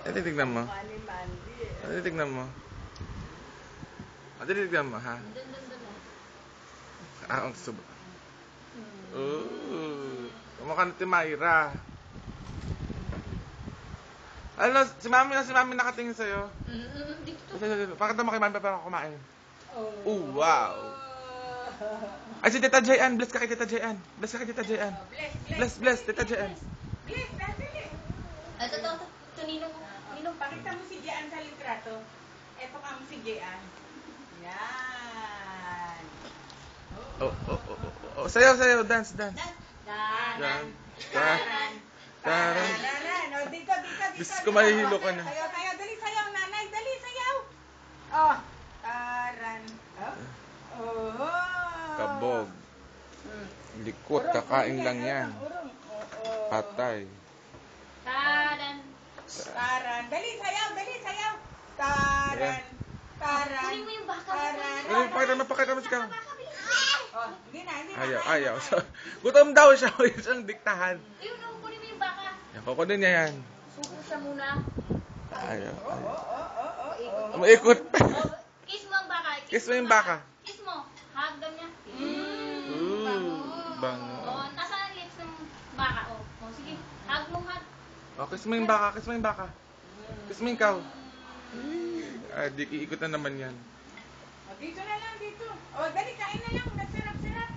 Titignan mo. Titignan mo. Titignan mo, ha? Ang subo. Kumukha na Timaira. Ano, si mami nakatingin sa'yo. Pakita mo kay mami para kumain. Wow. Ay, si Tita Jayan. Bless ka kay Tita Jayan. Bless ka kay Tita Jayan. Bless, Tita Jayan. Bless, dali. Ito, Ninong. Pakita mo si Jayan sa litrato. Ito kang si Jayan. Yan. Sayaw. Dance. Danan. Taran. Dito. Diyos ko, mahihilo ka na. Sayaw, dali sayaw, nanay, dali sayaw. Oh, taran. Oh. Kabog. Likot, kakain lang yan. Patay. Taran. Dali sayaw. Taran. Kunin mo yung baka. Pakita mo si Kang. Oh, hindi na. Ayaw. Gutom daw siya. Yung siyang diktahan. Ayun, kunin mo yung baka. Yan, kukunin niya yan. Suko siya muna. Ayaw. Ikot. Maikot. Kiss mo ang baka. Kiss mo yung baka. Kiss mo. Hagdan niya. Bango. Oh, nasaan ang lips ng baka? Oh, sige. Hug mo. Kiss mo yung baka. Kiss mo yung cow. Di iikot na naman yan. Dito na lang, dito. Dali, kain na lang. Nagsarap-sarap.